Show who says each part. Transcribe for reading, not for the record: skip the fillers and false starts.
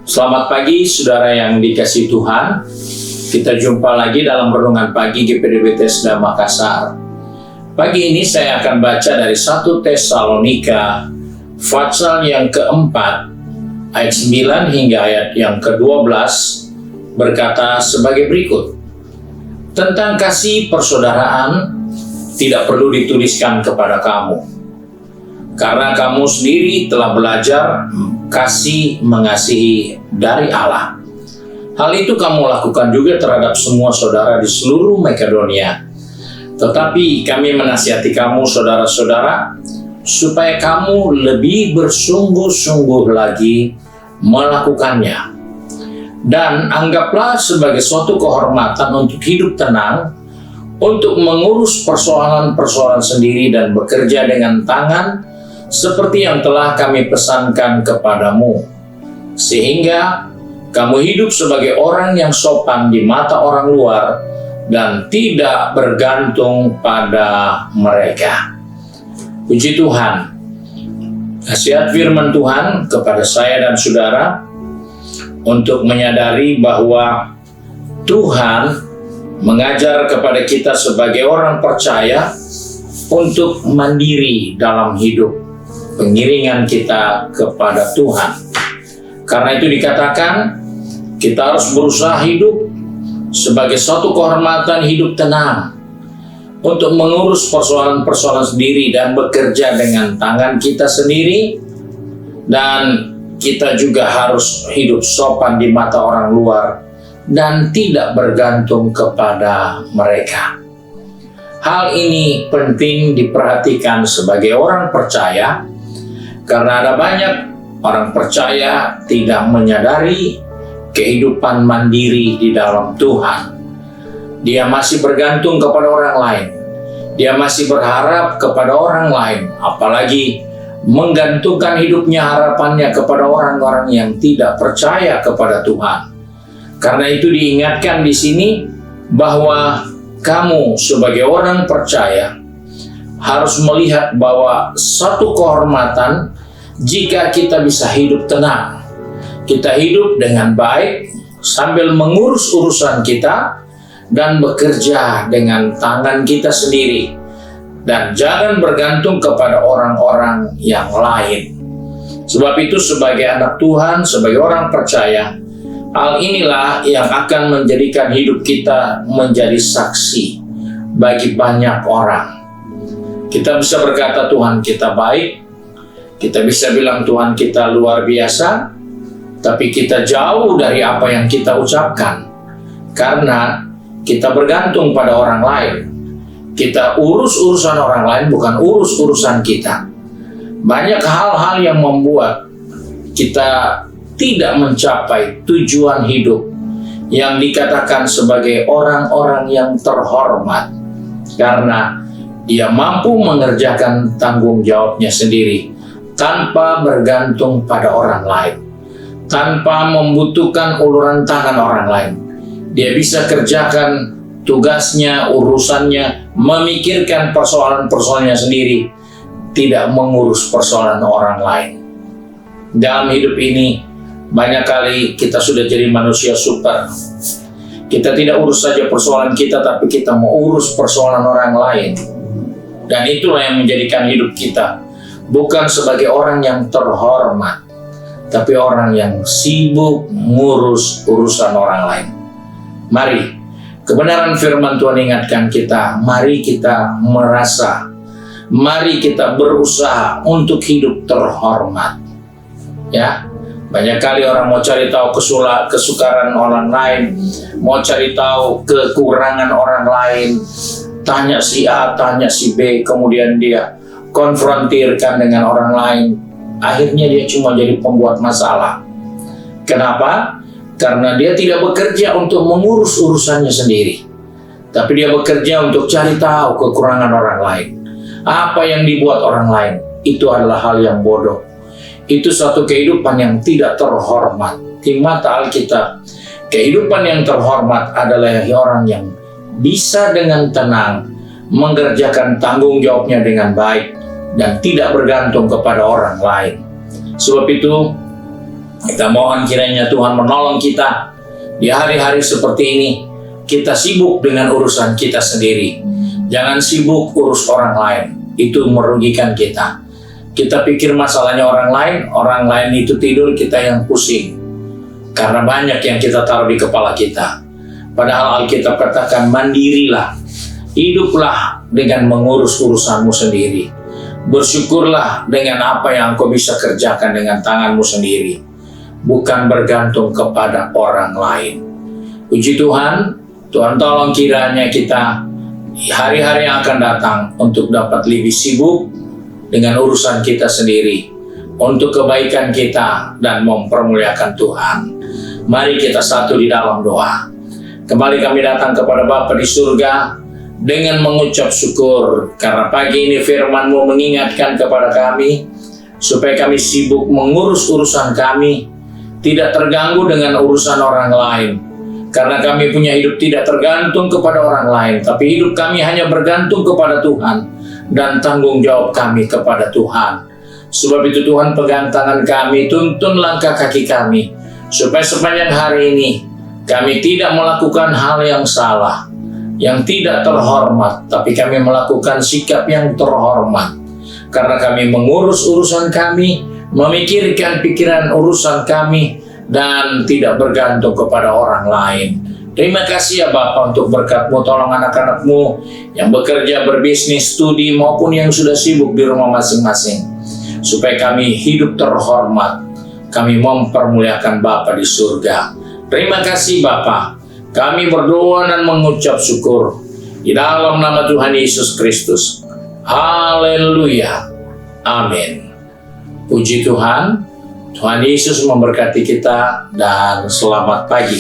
Speaker 1: Selamat pagi saudara yang dikasihi Tuhan. Kita jumpa lagi dalam renungan pagi GPD Bethesda Makassar. Pagi ini saya akan baca dari 1 Tesalonika pasal yang keempat ayat 9 hingga ayat yang ke-12 berkata sebagai berikut. Tentang kasih persaudaraan tidak perlu dituliskan kepada kamu, karena kamu sendiri telah belajar kasih mengasihi dari Allah. Hal itu kamu lakukan juga terhadap semua saudara di seluruh Makedonia. Tetapi kami menasihati kamu saudara-saudara, supaya kamu lebih bersungguh-sungguh lagi melakukannya. Dan anggaplah sebagai suatu kehormatan untuk hidup tenang, untuk mengurus persoalan-persoalan sendiri dan bekerja dengan tangan, seperti yang telah kami pesankan kepadamu, sehingga kamu hidup sebagai orang yang sopan di mata orang luar dan tidak bergantung pada mereka. Puji Tuhan. Nasihat firman Tuhan kepada saya dan saudara untuk menyadari bahwa Tuhan mengajar kepada kita sebagai orang percaya untuk mandiri dalam hidup pengiringan kita kepada Tuhan. Karena itu dikatakan kita harus berusaha hidup sebagai suatu kehormatan, hidup tenang untuk mengurus persoalan-persoalan sendiri dan bekerja dengan tangan kita sendiri, dan kita juga harus hidup sopan di mata orang luar dan tidak bergantung kepada mereka. Hal ini penting diperhatikan sebagai orang percaya, karena ada banyak orang percaya tidak menyadari kehidupan mandiri di dalam Tuhan. Dia masih bergantung kepada orang lain. Dia masih berharap kepada orang lain, apalagi menggantungkan hidupnya, harapannya kepada orang-orang yang tidak percaya kepada Tuhan. Karena itu diingatkan di sini bahwa kamu sebagai orang percaya harus melihat bahwa satu kehormatan jika kita bisa hidup tenang. Kita hidup dengan baik sambil mengurus urusan kita dan bekerja dengan tangan kita sendiri, dan jangan bergantung kepada orang-orang yang lain. Sebab itu sebagai anak Tuhan, sebagai orang percaya, hal inilah yang akan menjadikan hidup kita menjadi saksi bagi banyak orang. Kita bisa berkata Tuhan kita baik, kita bisa bilang Tuhan kita luar biasa, tapi kita jauh dari apa yang kita ucapkan. Karena kita bergantung pada orang lain. Kita urus urusan orang lain, bukan urus urusan kita. Banyak hal-hal yang membuat kita tidak mencapai tujuan hidup yang dikatakan sebagai orang-orang yang terhormat, karena dia mampu mengerjakan tanggung jawabnya sendiri tanpa bergantung pada orang lain, tanpa membutuhkan uluran tangan orang lain. Dia bisa kerjakan tugasnya, urusannya, memikirkan persoalan-persoalannya sendiri, tidak mengurus persoalan orang lain. Dalam hidup ini, banyak kali kita sudah jadi manusia super. Kita tidak urus saja persoalan kita, tapi kita mau urus persoalan orang lain. Dan itulah yang menjadikan hidup kita bukan sebagai orang yang terhormat, tapi orang yang sibuk ngurus urusan orang lain. Mari, kebenaran firman Tuhan ingatkan kita, mari kita merasa, mari kita berusaha untuk hidup terhormat. Ya, banyak kali orang mau cari tahu kesukaran orang lain, mau cari tahu kekurangan orang lain, tanya si A, tanya si B, kemudian dia konfrontirkan dengan orang lain. Akhirnya dia cuma jadi pembuat masalah. Kenapa? Karena dia tidak bekerja untuk mengurus urusannya sendiri, tapi dia bekerja untuk cari tahu kekurangan orang lain. Apa yang dibuat orang lain, itu adalah hal yang bodoh. Itu suatu kehidupan yang tidak terhormat. Di mata Alkitab, kehidupan yang terhormat adalah orang yang bisa dengan tenang mengerjakan tanggung jawabnya dengan baik dan tidak bergantung kepada orang lain. Sebab itu Kita mohon kiranya Tuhan menolong kita di hari-hari seperti ini. Kita sibuk dengan urusan kita sendiri. Jangan sibuk urus orang lain. Itu merugikan kita. Kita pikir masalahnya orang lain itu tidur, kita yang pusing. Karena banyak yang kita taruh di kepala kita. Padahal Alkitab katakan, mandirilah. Hiduplah dengan mengurus urusanmu sendiri. Bersyukurlah dengan apa yang kau bisa kerjakan dengan tanganmu sendiri. Bukan bergantung kepada orang lain. Puji Tuhan, Tuhan tolong kiranya kita hari-hari yang akan datang untuk dapat lebih sibuk dengan urusan kita sendiri, untuk kebaikan kita dan mempermuliakan Tuhan. Mari kita satu di dalam doa. Kembali kami datang kepada Bapa di surga dengan mengucap syukur karena pagi ini firman-Mu mengingatkan kepada kami supaya kami sibuk mengurus urusan kami, tidak terganggu dengan urusan orang lain. Karena kami punya hidup tidak tergantung kepada orang lain, tapi hidup kami hanya bergantung kepada Tuhan dan tanggung jawab kami kepada Tuhan. Sebab itu Tuhan, pegang tangan kami, tuntun langkah kaki kami, supaya sepanjang hari ini kami tidak melakukan hal yang salah, yang tidak terhormat, tapi kami melakukan sikap yang terhormat. Karena kami mengurus urusan kami, memikirkan pikiran urusan kami, dan tidak bergantung kepada orang lain. Terima kasih ya Bapa untuk berkat-Mu, tolong anak-anak-Mu yang bekerja, berbisnis, studi, maupun yang sudah sibuk di rumah masing-masing. Supaya kami hidup terhormat, kami mempermuliakan Bapa di surga. Terima kasih Bapa, kami berdoa dan mengucap syukur di dalam nama Tuhan Yesus Kristus. Haleluya. Amin. Puji Tuhan. Tuhan Yesus memberkati kita dan selamat pagi.